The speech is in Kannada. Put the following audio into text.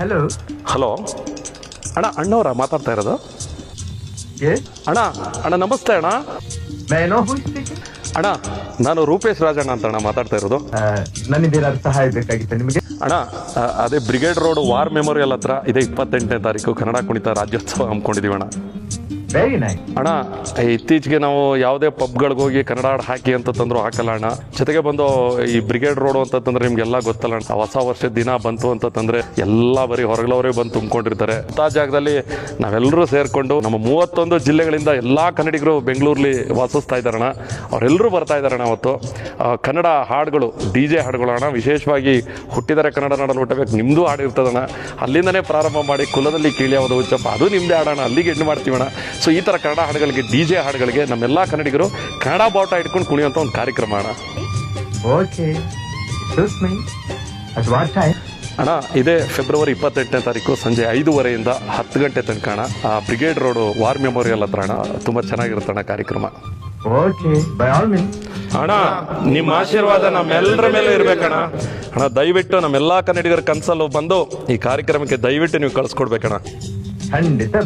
ಹಲೋ ಹಲೋ ಅಣ್ಣ, ಅಣ್ಣವರ ಮಾತಾಡ್ತಾ ಇರೋದು? ಅಣ್ಣ ಅಣ್ಣ ನಮಸ್ತೆ ಅಣ್ಣ. ಅಣ್ಣ ನಾನು ರೂಪೇಶ್ ರಾಜಣ್ಣ ಅಂತ ಅಣ್ಣ ಮಾತಾಡ್ತಾ ಇರೋದು. ನನ್ನಿಂದ ಸಹಾಯ ಬೇಕಾಗಿತ್ತು ನಿಮಗೆ? ಅಣ್ಣ ಅದೇ ಬ್ರಿಗೇಡ್ ರೋಡ್ ವಾರ್ ಮೆಮೋರಿಯಲ್ ಹತ್ರ ಇದೇ 28ನೇ ತಾರೀಕು ಕನ್ನಡ ಕುಣಿತ ರಾಜ್ಯೋತ್ಸವ ಹಮ್ಮಿಕೊಂಡಿದೀವಿ ಅಣ್ಣ. ವೆರಿ ನೈಸ್ ಅಣ್ಣ, ಇತ್ತೀಚೆಗೆ ನಾವು ಯಾವುದೇ ಪಬ್ಗಳಿಗೆ ಹೋಗಿ ಕನ್ನಡ ಹಾಡು ಹಾಕಿ ಅಂತ ತಂದ್ರು ಹಾಕಲ್ಲ ಅಣ್ಣ. ಜೊತೆಗೆ ಬಂದು ಈ ಬ್ರಿಗೇಡ್ ರೋಡ್ ಅಂತಂದ್ರೆ ನಿಮ್ಗೆಲ್ಲ ಗೊತ್ತಲ್ಲ ಅಣ್ಣ, ಹೊಸ ವರ್ಷದ ದಿನ ಬಂತು ಅಂತಂದ್ರೆ ಎಲ್ಲ ಬರೀ ಹೊರಗಲವರೇ ಬಂದು ತುಂಬಿಕೊಂಡಿರ್ತಾರೆ. ಅಂತ ಜಾಗದಲ್ಲಿ ನಾವೆಲ್ಲರೂ ಸೇರ್ಕೊಂಡು ನಮ್ಮ 31 ಜಿಲ್ಲೆಗಳಿಂದ ಎಲ್ಲಾ ಕನ್ನಡಿಗರು ಬೆಂಗಳೂರಲ್ಲಿ ವಾಸಿಸ್ತಾ ಇದ್ದಾರಣ್ಣ. ಅವರೆಲ್ಲರೂ ಬರ್ತಾ ಇದ್ದಾರಣ್ಣ. ಅವತ್ತು ಕನ್ನಡ ಹಾಡುಗಳು, DJ ಹಾಡುಗಳು ಅಣ್ಣ. ವಿಶೇಷವಾಗಿ ಹುಟ್ಟಿದರೆ ಕನ್ನಡ ನಾಡಲು ಹುಟ್ಟಬೇಕು ನಿಮ್ದು ಹಾಡು ಇರ್ತದಣ್ಣ. ಅಲ್ಲಿಂದನೇ ಪ್ರಾರಂಭ ಮಾಡಿ ಕುಲದಲ್ಲಿ ಕೀಳಿಯಾವುದು ಹುಚ್ಚಪ್ಪ ಅದು ನಿಮ್ದೇ ಹಾಡೋಣ, ಅಲ್ಲಿಗೆ ಎಂಡ್ ಮಾಡ್ತೀವಣ್ಣ. ಸೊ ಈ ಥರ ಕನ್ನಡ ಹಾಡುಗಳಿಗೆ, DJ ಹಾಡುಗಳಿಗೆ ನಮ್ಮೆಲ್ಲ ಕನ್ನಡಿಗರು ಕನ್ನಡ ಬಾವುಟ ಇಟ್ಕೊಂಡು ಕುಣಿಯುವಂಥ ಒಂದು ಕಾರ್ಯಕ್ರಮ ಅಣ್ಣ. ಅಣ್ಣ ಇದೇ ಫೆಬ್ರವರಿ 28ನೇ ತಾರೀಕು ಸಂಜೆ 5:30 10 ಗಂಟೆ ತನಕ ಅಣ್ಣ. ಬ್ರಿಗೇಡ್ ರೋಡ್ ವಾರ್ ಮೆಮೋರಿಯಲ್ ಹತ್ರ ಅಣ್ಣ. ತುಂಬ ಚೆನ್ನಾಗಿರುತ್ತಣ್ಣ ಕಾರ್ಯಕ್ರಮ. ಅಣ್ಣ ನಿಮ್ಮ ಆಶೀರ್ವಾದ ನಮ್ಮೆಲ್ಲರ ಮೇಲೆ ಇರ್ಬೇಕಣ್ಣ. ಅಣ್ಣ ದಯವಿಟ್ಟು ನಮ್ಮೆಲ್ಲಾ ಕನ್ನಡಿಗರ ಕನಸಲ್ಲೂ ಬಂದು ಈ ಕಾರ್ಯಕ್ರಮಕ್ಕೆ ದಯವಿಟ್ಟು ನೀವು ಕಳಿಸ್ಕೊಡ್ಬೇಕಣ್ಣ. ಖಂಡಿತ